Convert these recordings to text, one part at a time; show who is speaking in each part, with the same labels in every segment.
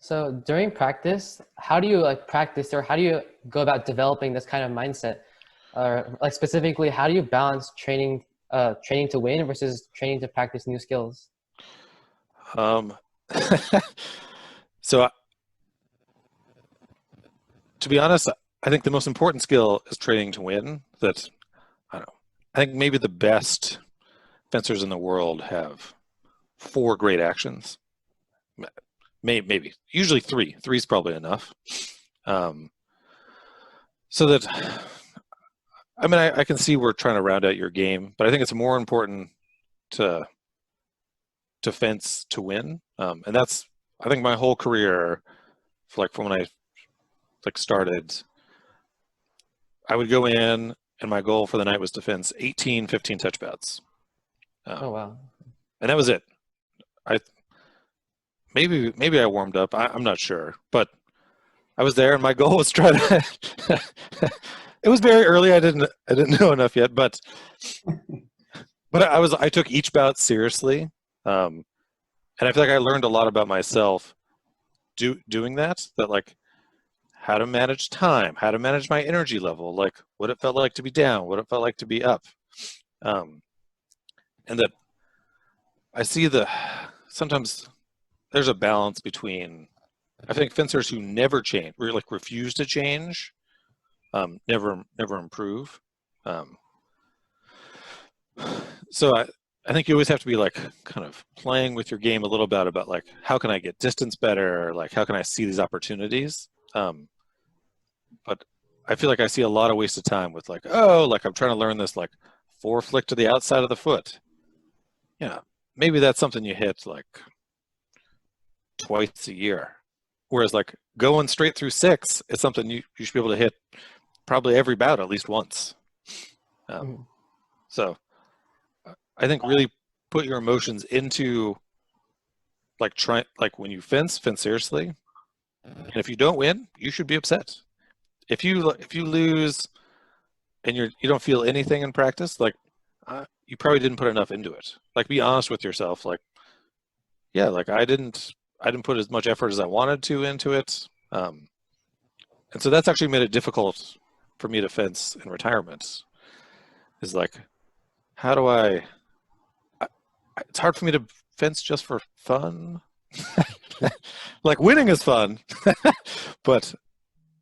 Speaker 1: So during practice, how do you like practice or how do you go about developing this kind of mindset? Or like specifically, how do you balance training to win versus training to practice new skills?
Speaker 2: Um, so to be honest, I think the most important skill is training to win. That I don't know. I think maybe the best fencers in the world have four great actions. Maybe usually three. Three is probably enough. Um, so that I mean, I can see we're trying to round out your game, but I think it's more important to fence to win. And that's I think my whole career, from when I started, I would go in and my goal for the night was to fence 18, 15 touch bouts.
Speaker 1: Oh
Speaker 2: Um,
Speaker 1: wow.
Speaker 2: and that was it. I maybe I warmed up. I'm not sure, but I was there and my goal was try to it was very early. I didn't know enough yet, but I took each bout seriously. Um, and I feel like I learned a lot about myself doing that, like how to manage time, how to manage my energy level, like what it felt like to be down, what it felt like to be up. Um, and that I see sometimes there's a balance between, I think fencers who never change, or like refuse to change, never improve. Um, so I think you always have to be like kind of playing with your game a little bit about like how can I get distance better, like how can I see these opportunities. But I feel like I see a lot of wasted time with like, oh, like I'm trying to learn this like flick to the outside of the foot. Yeah, maybe that's something you hit like twice a year. Whereas like going straight through six is something you should be able to hit probably every bout at least once. Um,
Speaker 1: Mhm.
Speaker 2: so I think really put your emotions into like when you fence seriously. And if you don't win, you should be upset. If you lose and you don't feel anything in practice, like you probably didn't put enough into it. Like be honest with yourself. Like yeah, like I didn't put as much effort as I wanted to into it. And so that's actually made it difficult for me to fence in retirement. Is like how do I it's hard for me to fence just for fun. Like winning is fun, but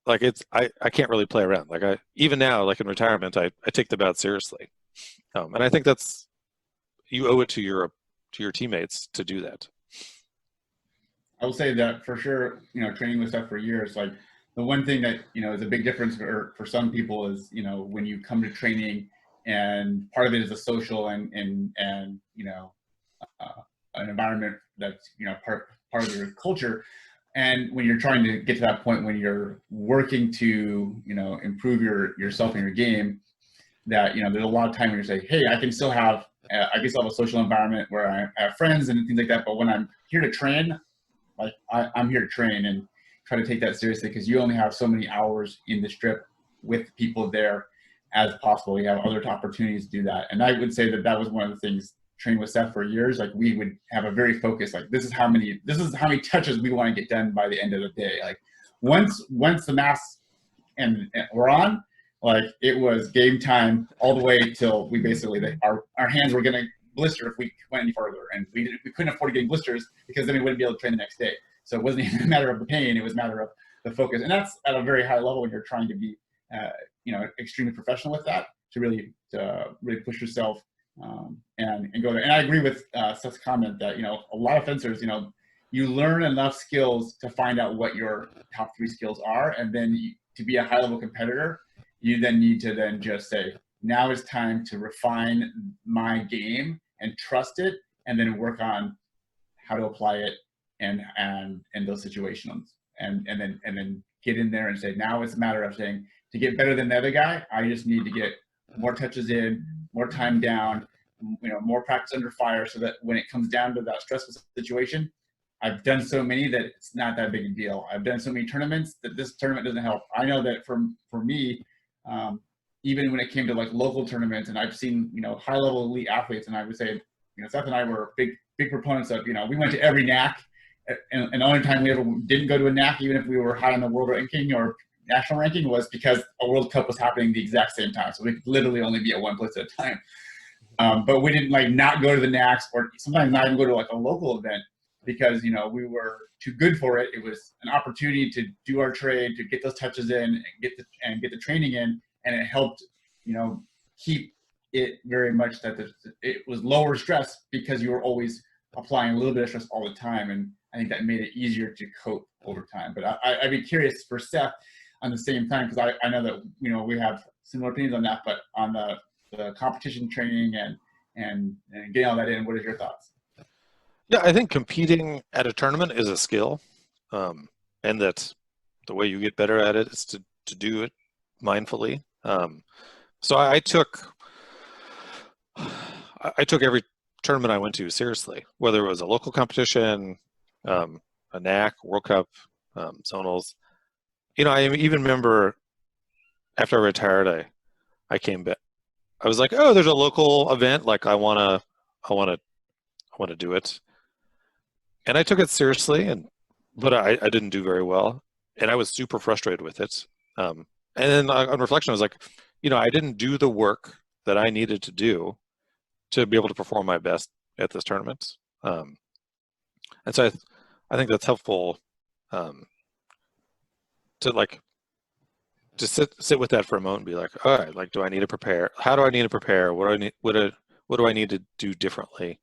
Speaker 2: like I can't really play around. Like I even now, like in retirement, I take the bout seriously. And I think that's you owe it to your teammates to do that.
Speaker 3: I will say that for sure, training with Seth for years, like the one thing that, is a big difference for some people is, when you come to training and part of it is a social and an environment that's, part of your culture. And when you're trying to get to that point, when you're working to, improve yourself and your game, that, there's a lot of time when you say, hey, I can still have a social environment where I have friends and things like that. But when I'm here to train, like I'm here to train and try to take that seriously because you only have so many hours in the strip with people there as possible. You have other opportunities to do that. And I would say that was one of the things training with Seth for years. Like we would have a very focused, like this is how many touches we want to get done by the end of the day. Like once the mass and we're on, like it was game time all the way till we basically our hands were gonna blister if we went any further, and we couldn't afford getting blisters because then we wouldn't be able to train the next day. So it wasn't even a matter of the pain; it was a matter of the focus, and that's at a very high level when you're trying to be, extremely professional with that to really push yourself and go there. And I agree with Seth's comment that a lot of fencers, you learn enough skills to find out what your top three skills are, and then to be a high level competitor, you then need to then just say, now is time to refine my game and trust it, and then work on how to apply it and in those situations, and then get in there and say, now it's a matter of saying, to get better than the other guy, I just need to get more touches in, more time down, more practice under fire, so that when it comes down to that stressful situation, I've done so many that it's not that big a deal. I've done so many tournaments that this tournament doesn't help. I know that for me, even when it came to like local tournaments, and I've seen, high level elite athletes, and I would say, Seth and I were big proponents of, we went to every NAC, and the only time we ever didn't go to a NAC, even if we were high on the world ranking or national ranking, was because a World Cup was happening the exact same time. So we could literally only be at one place at a time. But we didn't like not go to the NACs, or sometimes not even go to like a local event, because, you know, we were too good for it. It was an opportunity to do our trade, to get those touches in and get the training in. And it helped, you know, keep it very much that it was lower stress, because you were always applying a little bit of stress all the time. And I think that made it easier to cope over time. But I'd be curious for Seth on the same time, because I know that, you know, we have similar opinions on that, but on the competition training and getting all that in, what are your thoughts?
Speaker 2: Yeah, I think competing at a tournament is a skill, and that the way you get better at it is to do it mindfully. So I took every tournament I went to seriously, whether it was a local competition, a NAC, World Cup, zonals. You know, I even remember after I retired, I came back. I was like, oh, there's a local event, like I wanna do it. And I took it seriously, but I didn't do very well, and I was super frustrated with it. And then on reflection, I was like, you know, I didn't do the work that I needed to do to be able to perform my best at this tournament. And so I think that's helpful, to like just sit with that for a moment and be like, all right, like, do I need to prepare? How do I need to prepare? What do I need to do differently